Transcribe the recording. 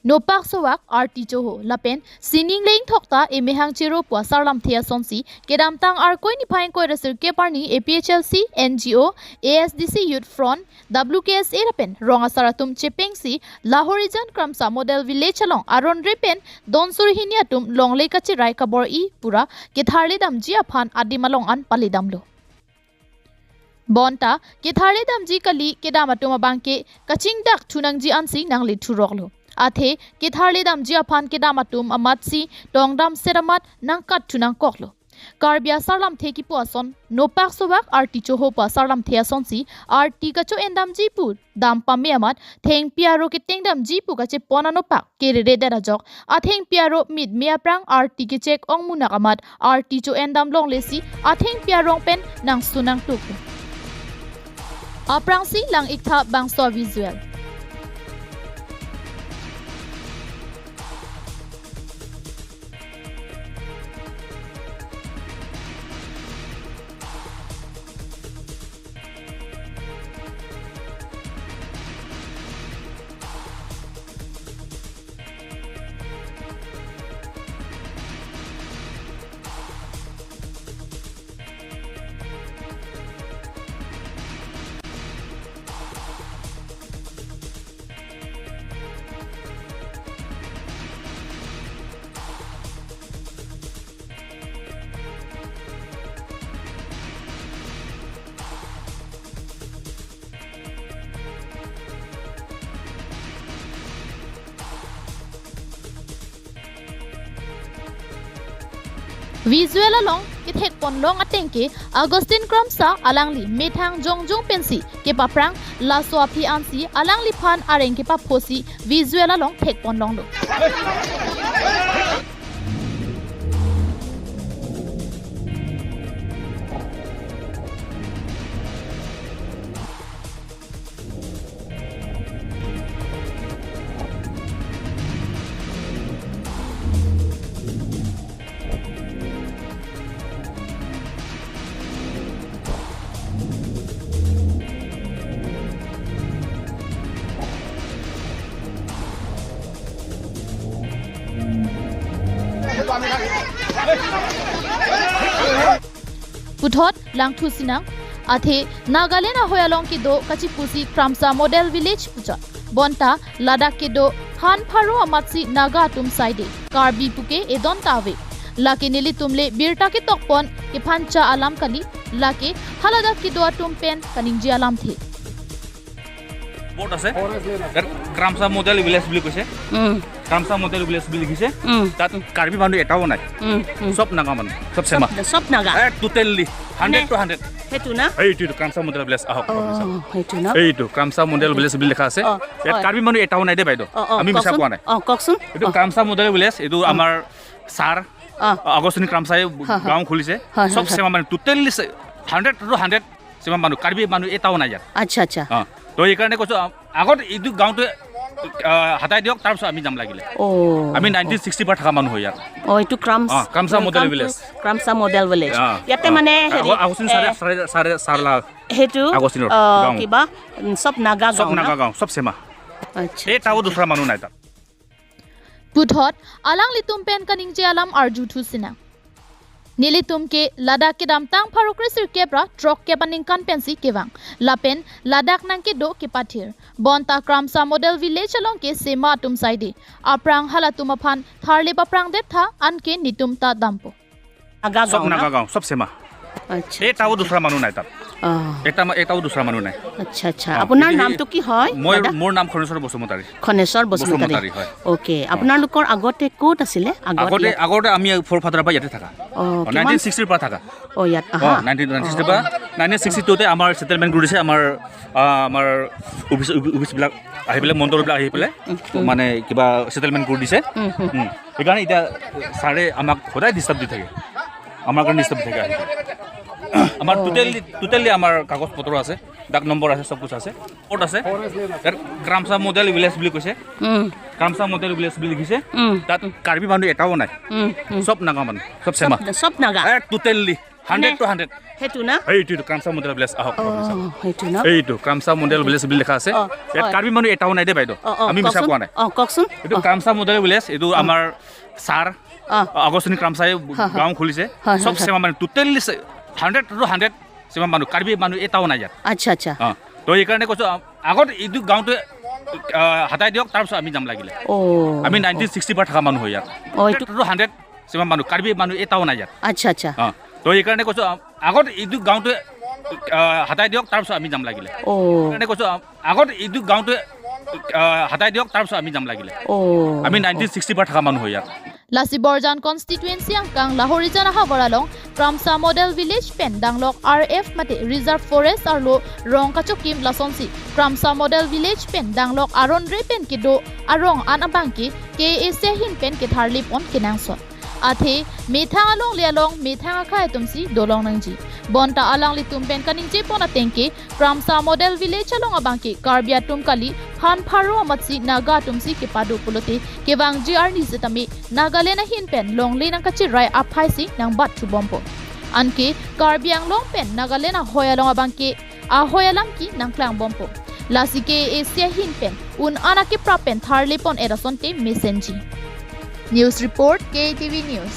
Nopak sowak arti joho lapen sining leing thokta emehang chiro pua sarlam thea sonsi kedam tang ar koi ni phain koi resir ke parni APHLC NGO ASDC Youth Front WKSA lapen ronga saratum chepengsi Lahorijan Kramsa Model Village along aron repen donsur hiniatum longlei kachi rai kabor I pura ketharle dam ji aphan adimalong an palidamlo bonta ketharle dam ji kali kedamatuma bangke kaching dak thunang ji ansi nangli thuroklo Athe ketharle dam ji aphan kedamatum amatsi dongdam seramat nangkat thunang koklo Karbi sarlam theki puason nopak sobak arti choho pa sarlam theason si arti kacho endam ji pu dam pame amat theng piaro ke tengdam ji pu kache pona nopak kere re dera jok atheng piaro mid mea prang arti ke chek ong munak amat arti cho endam long lesi atheng piarong pen nang sunang tuk aprang si lang iktha bangso visual Visual along it hek pon long atengke Agustin Kramsa alangli methang jongjong pensi ke paprang la swapi ansi alangli phan areng ke pa phosi visual along hek pon long lo Puthot lang thu sinang athe Nagaland hoyalong ki do kachi pusi Kramsa Model Village pucha bonta ladak ki do phan pharo amatsi naga tum saide Karbi puke edonta ve lake nili tumle birta ki tokpon ki phancha alam kali lake haladak ki do tum pen kaningji alam the Boat আছে Kramsa Model Village বুলি কৈছে Kramsa Model Village বুলি লিখিছে তাত কাৰ্বি মানুহ এটাও নাই সব নাগা মানুহ সব নাগা টোটালি 100 to 100 হেতু না এইটো Kramsa Model Village আহক হেতু না এইটো Kramsa Model Village বুলি লেখা আছে ইয়াত কাৰ্বি মানুহ এটাও নাই দে বাইদেউ আমি মিছা কোৱা নাই ককচোন এইটো Kramsa Model Village এইটো আমাৰ সাৰ আগস্তিন Kramsaই গাঁও খুলিছে সব সেমা মানুহ টোটালি 100 to 100 সেমা মানুহ কাৰ্বি মানুহ এটাও নাই ইয়াত আচ্ছা আচ্ছা তো এই কাৰণে কৈছো আগত এইটো গাঁওটো হাতাই দিয়ক তাৰপিছত আমি যাম লাগিলে আমি 1960 পৰা থকা মানুহ হয় ইয়াত এইটো Kramsa Model Village Kramsa Model Village ইয়াতে মানে আগস্তিন সাৰ হেতু কিবা সব নাগা গাঁও সব সেমা আচ্ছা এটাও দুসৰা মানুহ নাই তাত Puthot alang litum pen kaningje alam arju thu sina Nilitum ke ladak ke dam tang pharo krisir kebra trok ke paning kan pensi kewang lapen ladak nang ke do ke pathir bonta Kramsa Model Village along ke Sema tum saide aprang halatum aphan tharle paprang de tha anke nitum ta dampo সব নাগা গাঁও সব সেমা আচ্ছা এটাও দুসৰা মানুহ নাই তাত এটাও দুসৰা মানুহ নাই আচ্ছা আচ্ছা আপোনাৰ নামটো কি হয় মোৰ নাম খনেশ্বৰ বসুমতাৰী হয় ওকে আপোনালোকৰ আগতে ক'ত আছিলে আগতে আমি ফৰ ফাদাৰৰ পৰা ইয়াতে থাকা 1960 পৰা থাকা ইয়াত 1960 পৰা 1962 তে আমাৰ সেটেলমেন্ট কৰি দিছে আমাৰ অফিচবিলাক আহি পেলাই মন্দিৰবিলাক আহি পেলাই মানে কিবা সেটেলমেন্ট কৰি দিছে সেইকাৰণে এতিয়া ছাৰে আমাক সদায় ডিস্টাৰ্ব দি থাকে আমাৰ কাৰণে ডিস্টাৰ্ব দি থাকে আমাৰ টোটালি আমাৰ কাগজ পত্ৰ আছে ডাক নম্বৰ আছে সব কিছু আছে ক'ত আছে Kramsa Model Village বুলি কৈছে Kramsa Model Village বুলি লিখিছে তাত কাৰ্বি মানুহ এটাও নাই সব নাগা মানুহ সব সেমা সব নাগা টোটালি 100 to 100 সেইটো না এইটো Kramsa Model Village আহক সেইটো না এইটো Kramsa Model Village বুলি লেখা আছে ইয়াত কাৰ্বি মানুহ এটাও নাই দে বাইদেউ আমি মিছা কোৱা নাই কওকচোন এইটো Kramsa Model Village এইটো আমাৰ ছাৰ আগষ্টনী Kramsaই গাঁও খুলিছে সব সেমা মানুহ টোটেলি 100 to 100 সেমা মানুহ কাৰ্বি মানুহ এটাও নাই ইয়াত আচ্ছা আচ্ছা তো এইকাৰণে কৈছোঁ আগত এইটো গাঁওটো হাতাই দিয়ক তাৰপিছত আমি যাম লাগিলে আমি 1960 পৰা থকা মানুহ ইয়াত 100 সেমা মানুহ কাৰ্বি মানুহ এটাও নাই ইয়াত আচ্ছা আচ্ছা তো এইকাৰণে কৈছোঁ আগত এইটো গাঁওটো হাতাই দিয়ক তাৰপিছত আমি যাম লাগিলে সেইকাৰণে কৈছোঁ আগত এইটো গাঁওটো হাতাই দিয়ক তাৰপিছত আমি যাম লাগিলে আমি 1960 পৰা থকা মানুহ ইয়াত Lasi Borjan constituency ang kang Lahorijan Havaralong Kramsa Model Village pen danglok RF mate Reserve Forest arlo rong kachokim lasonsi Kramsa Model Village pen danglok aron re pen kido arong anabangki ke esehin pen ke tharlip on kinangson athe methang along lialong methang akhei tumsi dolong nangji bonta alang litum pen kaningje pona tengke Kramsa Model Village along abangki Karbi tumkali phant pharo amatsi naga tumsi ke padu pulote ke wang gr ni setami nagalena hin pen longle nang kachi rai aphai si nang bat thu bompo anke Karbi ang long pen nagalena hoyalong abangke ahoyalam ki nang klang bompo lasike asia hin pen un anake prapen tharlepon erasonte messenji News Report KTV News